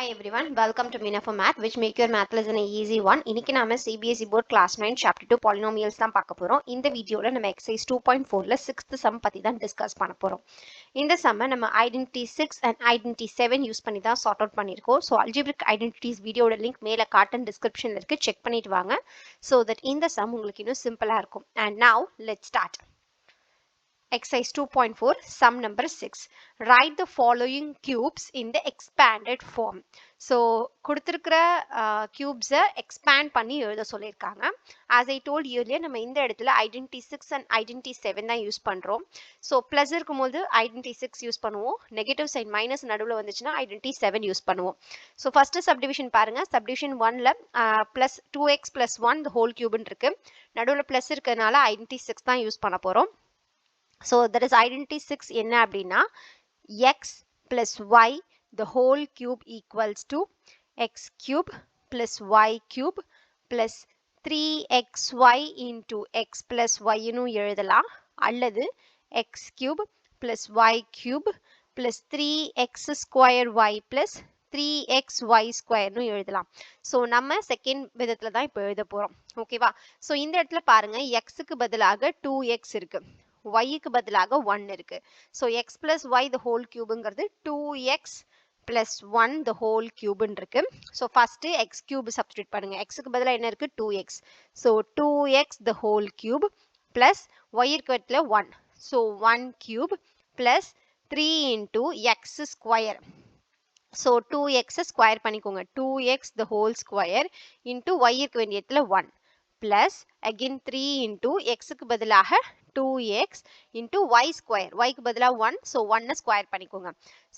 Hi everyone, welcome to Mina for Math, which make your math lesson an easy one. இன்னைக்கு நாம CBSE Board Class 9 Chapter 2 Polynomials தான் பார்க்க போறோம். இந்த வீடியோல நம்ம Exercise 2.4ல 6th sum பத்தி தான் டிஸ்கஸ் பண்ண போறோம். இந்த sum நம்ம Identity 6 and Identity 7 யூஸ் பண்ணி தான் சார்ட் அவுட் பண்ணியிருக்கோம். ஸோ Algebraic Identities வீடியோட லிங்க் மேலே காட்டன் டிஸ்கிரிப்ஷன்ல இருக்கு, செக் பண்ணிட்டு வாங்க. ஸோ தட் இந்த sum உங்களுக்கு இன்னும் சிம்பிளா இருக்கும். And now let's start. Exercise 2.4, sum number 6. Write the following cubes in the expanded form. So, கொடுத்திருக்கிற cubes expand பண்ணி எழுத சொல்லியிருக்காங்க. As I told earlier, நம்ம இந்த இடத்துல identity 6 and identity 7 தான் யூஸ் பண்றோம். So, plus இருக்கும்போது identity 6 யூஸ் பண்ணுவோம். Negative sign minus நடுவுல வந்துச்சுன்னா identity 7 யூஸ் பண்ணுவோம். So, first subdivision பாருங்க. Subdivision 1ல plus 2x plus 1 the whole cube இருக்கு. நடுவுல plus இருக்கனால identity 6 தான் யூஸ் பண்ண போறோம். So that is identity 6 என்ன அப்படின்னா x plus y the whole cube equals to x cube plus y cube plus 3xy into x plus y ன்னு எழுதலாம், அல்லது x cube plus y cube plus 3x square y plus 3xy square ன்னு எழுதலாம். So நம்ம second விதத்துல தான் இப்போ எழுத போறோம். ஓகேவா? ஸோ இந்த இடத்துல பாருங்க, xக்கு பதிலாக 2x இருக்கு, y-க்கு பதிலாக 1 இருக்கு. So x plus y the whole cubeங்கிறது 2x plus 1 the whole cube இருக்கு. So first x cube substitute பண்ணுங்க. x-க்கு பதிலாக என்ன இருக்கு? 2x. So 2x the whole cube plus y-க்கு இடத்துல 1. So 1 cube plus 3 into x square. So 2x square பண்ணிக்கோங்க. 2x the whole square into y-க்கு வேண்டிய இடத்துல 1 plus again 3 into x-க்கு பதிலாக 2x into y square. y-க்கு பதிலாக 1, so 1 ஸ்கொயர் பண்ணிக்கோங்க.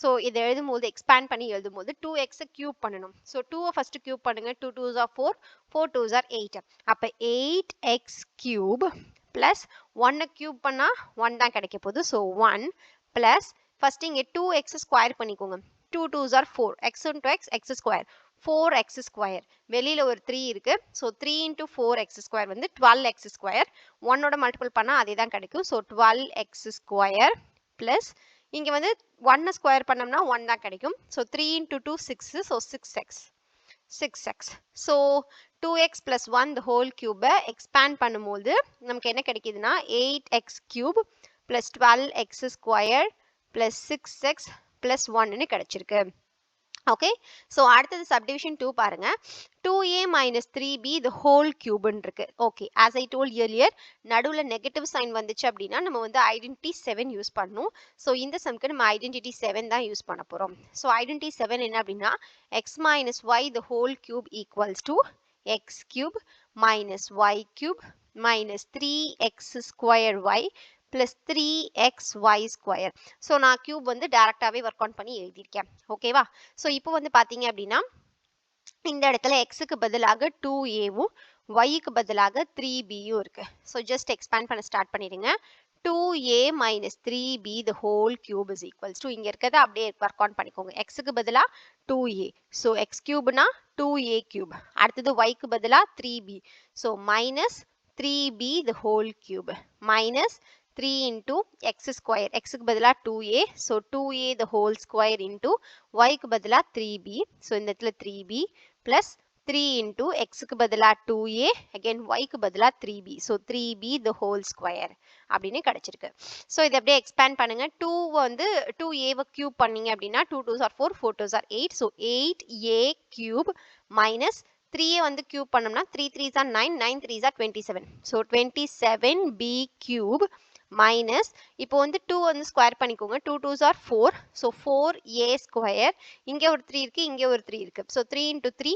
ஸோ இதை எழுதும்போது expand பண்ணி எழுதும்போது 2x கியூப் பண்ணணும். ஸோ 2 ஃபர்ஸ்ட் கியூப் பண்ணுங்க. 2 2s are 4, 4 2s are 8. அப்போ 8x கியூப் பிளஸ் 1 கியூப் பண்ணா 1 தான் கிடைக்க போகுது. ஸோ 1 பிளஸ் ஃபர்ஸ்ட் இங்கே 2x ஸ்கொயர் பண்ணிக்கோங்க. 2 2s are 4, x into x, x square, 4x square. வெளியில ஒரு 3 இருக்கு. ஸோ 3 into 4x square வந்து 12x square. 1ஓட மல்டிபிள் பண்ணா அதே தான் கிடைக்கும். ஸோ 12x square பிளஸ் இங்க வந்து 1 ஸ்கொயர் பண்ணோம்னா 1 தான் கிடைக்கும். So 3 into 2 6, so 6x. So 2x plus 1 the whole cube expand பண்ணும்போது நமக்கு என்ன கிடைக்குதுன்னா 8x cube plus 12x square plus 6x plus 1 கிடைச்சிருக்கு. ஓகே, ஸோ அடுத்தது சப்டிவிஷன் 2 பாருங்க. 2a minus 3b the whole cube இருக்கு. Okay, as I told earlier, நடுவுல negative sign வந்துச்சு அப்படின்னா நம்ம வந்து ஐடென்டிட்டி 7 யூஸ் பண்ணணும். ஸோ இந்த சம்க்கு நம்ம ஐடென்டிட்டி 7 தான் யூஸ் பண்ண போறோம். ஸோ ஐடென்டிட்டி 7 என்ன அப்படின்னா x minus y the whole cube equals to x cube minus y cube minus 3x square y plus 3xy square. So நான் கியூப் வந்து டைரக்டாவே ஒர்க் ஆன் பண்ணி எழுதியிருக்கேன். ஓகேவா? ஸோ இப்போ வந்து பாத்தீங்க அப்படின்னா இந்த இடத்துல x-க்கு பதிலாக 2a-வும் y-க்கு பதிலாக 3b-யும் இருக்கு. ஸோ ஜஸ்ட் எக்ஸ்பேண்ட் பண்ண ஸ்டார்ட் பண்ணிடுங்க. 2a minus 3b the whole cube is equals to இங்க இருக்கிறத அப்படியே ஒர்க் ஆன் பண்ணிக்கோங்க. x-க்கு பதிலா 2a. So x cube-னா 2a cube. அடுத்தது y-க்கு பதிலா 3b. So minus 3b the whole cube minus 3 into x square. x-க்கு பதிலா 2a. So 2a the whole square into y-க்கு பதிலா 3b. So இந்த இடத்துல 3b plus 3 into x-க்கு பதிலா 2a. again y-க்கு பதிலா 3b. So 3b the whole square அப்படின்னு கிடைச்சிருக்கு. So இதை அப்படியே எக்ஸ்பேண்ட் பண்ணுங்க. 2 வந்து 2a கியூப் பண்ணீங்க அப்படின்னா 2 2s are 4, 4 2s are 8. So 8a cube minus 3a வந்து கியூப் பண்ணோம்னா 3 3s are 9, 9 3s are 27. So 27b cube minus இப்போ வந்து 2 வந்து ஸ்கொயர் பண்ணிக்கோங்க. 2 2s are 4. So 4a square. இங்கே ஒரு 3 இருக்கு, இங்கே ஒரு 3 இருக்கு. So 3 into 3,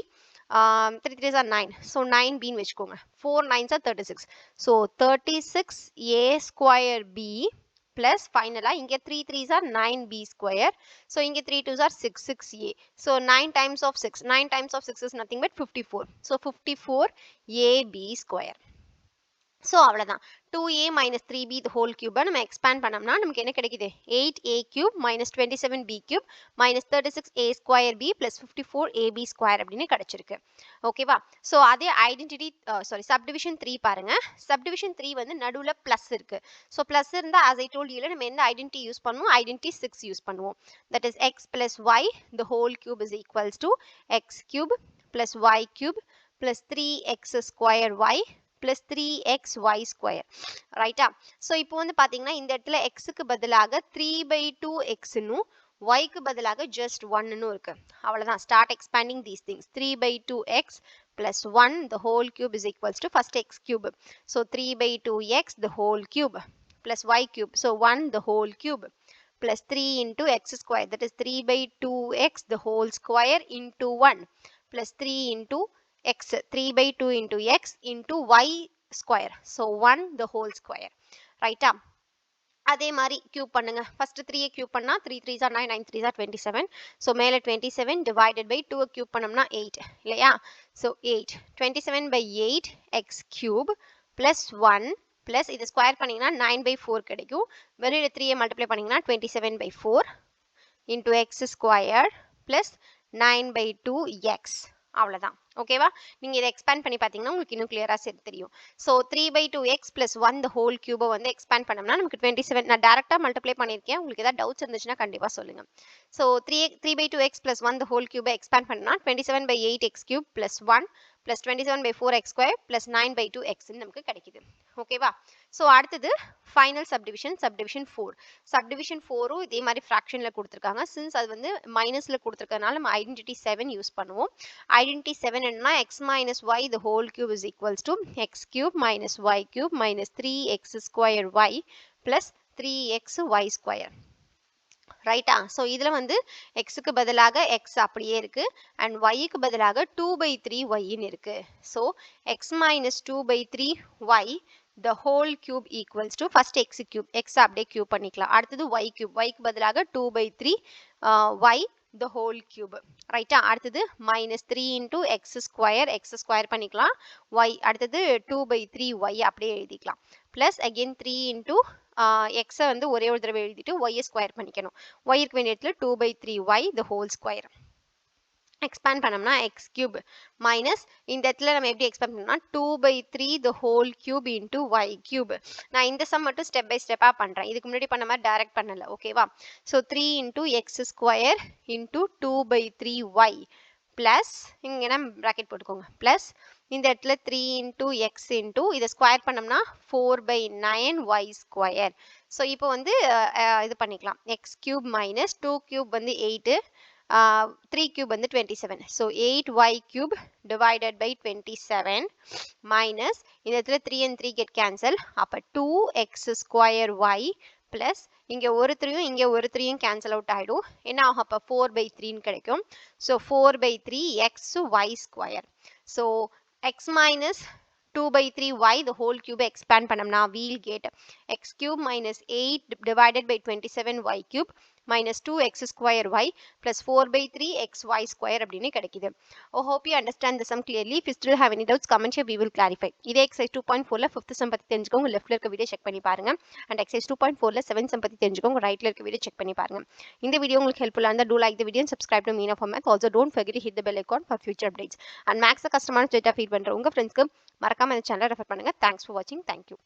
3 3s are 9. So 9bன்னு வச்சுக்கோங்க. 4 9s are 36. So 36a square b plus ஃபைனலா இங்கே 3 3s are 9b square. So இங்கே 3 2s are 6, 6a. So 9 times of 6. 9 times of 6 is nothing but 54. So 54ab square. So அவ்வளோதான் 2a minus 3b the whole cube நம்ம expand பண்ணோம்னா நமக்கு என்ன கிடைக்குது 8a cube minus 27b cube minus 36a square b plus 54ab square அப்படின்னு கிடைச்சிருக்கு ஓகேவா so அதே ஐடென்டிட்டி சப்டிவிஷன் 3 பாருங்க சப்டிவிஷன் 3 வந்து நடுவில் ப்ளஸ் இருக்கு ஸோ ப்ளஸ் இருந்தால் as I told you நம்ம என்ன ஐடென்டிட்டி யூஸ் பண்ணுவோம் ஐடென்டிட்டி 6 யூஸ் பண்ணுவோம் that is x plus y the whole cube is equals to x cube plus y cube plus 3x square y plus 3xy square ரைட்டா so இப்போ வந்து பார்த்தீங்கன்னா இந்த இடத்துல எக்ஸுக்கு பதிலாக 3/2x னும் yக்கு பதிலாக just 1 இருக்கு அவ்வளவுதான் start expanding these things 3/2x plus 1 the whole cube is equals to first x cube so 3/2x the whole cube plus y cube so 1 the whole cube plus 3 into x square that is 3/2x the whole square into 1 plus 3 into x 3/2 into x into y square so 1 the whole square ரைட்டா அதே மாதிரி cube பண்ணுங்க first 3 cube பண்ணா 3 3s are 9 9 3s are 27 so மேல 27 divided by 2 cube பண்ணோம்னா 8 இல்லையா so 8 27/8 x cube plus 1 plus இது square பண்ணீங்கன்னா 9/4 கிடைக்கும் வெளியில 3 மல்டிப்ளை பண்ணீங்கன்னா 27/4 into x squared plus 9/2x அவ்வளவுதான் ஓகேவா நீங்க இதை எக்ஸ்பேண்ட் பண்ணி பாத்தீங்கன்னா உங்களுக்கு இன்னும் கிளியரா தெரியும் so 3/2x plus 1 the whole cube வந்து எக்ஸ்பேண்ட் பண்ணோம்னா நமக்கு 27 நான் டைரக்டா மல்டிப்ளை பண்ணிருக்கேன் உங்களுக்கு ஏதாவது டவுட்ஸ் இருந்துச்சுன்னா கண்டிப்பா சொல்லுங்க so 3/2x plus 1 the whole cube expand பண்ணா 27/8x cube plus 1 plus 27/4x square plus 9/2x நமக்கு கிடைக்குது ஓகேவா சோ அடுத்தது ஃபைனல் சப்டிவிஷன் 4 சப்டிவிஷன் 4 இதே மாதிரி ஃபிராக்ஷன்ல கொடுத்திருக்காங்க since அது வந்து மைனஸ்ல கொடுத்திருக்கனால நம்ம ஐடென்டிட்டி 7 யூஸ் பண்ணுவோம் ஐடென்டிட்டி 7 என்னன்னா x minus y the whole cube is equals to x cube minus y cube minus 3x square y plus 3xy square ரைட்டா ஸோ இதில் வந்து எக்ஸுக்கு பதிலாக எக்ஸ் அப்படியே இருக்கு அண்ட் ஒய்க்கு பதிலாக 2/3y இருக்கு so X minus 2/3y the whole cube equals to first x cube x அப்படியே cube பண்ணிக்கலாம் அடுத்தது y cube yக்கு பதிலாக 2/3 y the whole cube ரைட்டா அடுத்தது minus 3 into x square பண்ணிக்கலாம் y அடுத்தது 2/3y அப்படியே எழுதிக்கலாம் plus again 3 into x வந்து ஒரே ஒரு தடவை எழுதிட்டு y ஸ்கொயர் பண்ணிக்கணும் y இருக்க வேண்டிய இடத்துல 2/3y the whole square expand பண்ணோம்னா x cube மைனஸ் இந்த இடத்துல நம்ம எப்படி எக்ஸ்பேண்ட் பண்ணோம்னா 2/3 the whole cube into y cube நான் இந்த சம் மட்டும் ஸ்டெப் பை ஸ்டெப்பா பண்றேன் இதுக்கு முன்னாடி பண்ண மாதிரி டைரக்ட் பண்ணல ஓகேவா so 3 into x square into 2/3y plus இங்க என்ன பிராக்கெட் போட்டுக்கோங்க பிளஸ் இந்த இடத்துல 3 into x into இதை ஸ்கொயர் பண்ணோம்னா 4/9y square ஸோ இப்போ வந்து இது பண்ணிக்கலாம் x cube minus 2 cube வந்து 8 3 cube வந்து 27 so 8y cube divided by 27 minus இந்த இடத்துல 3 and 3 get cancel அப்ப 2x square y plus இங்க ஒரு 3யும் இங்க ஒரு 3யும் cancel out ஆயிடும் என்ன ஆகும் அப்ப 4/3 ன்னு கிடைக்கும் so 4/3 x y square so x minus 2/3y the whole cube expand பண்ணோம்னா we'll get x cube minus 8 divided by 27y cube minus 2x square y plus 4/3 xy square அப்படின்னு கிடைக்குது I hope you understand the sum clearly if you still have any doubts comment here we will clarify இதே exercise 2.4ல 5th sum பத்தி தெரிஞ்சுக்கோங்க leftல இருக்க video check பண்ணி பாருங்க and exercise 2.4ல 7th sum பத்தி தெரிஞ்சுக்கோங்க rightல இருக்க வீடியோ செக் பண்ணி பாருங்க இந்த வீடியோ உங்களுக்கு ஹெல்ப்ஃபுல்லா இருந்தா do like the video and subscribe to Meena for Math also don't forget to hit the bell icon for future updates and maths கஷ்டமான டேட்டா ஃபீட் பண்ற உங்க ஃப்ரெண்ட்ஸ்க்கு மறக்காம இந்த சேனலை ரெஃபர் பண்ணுங்க thanks for watching thank you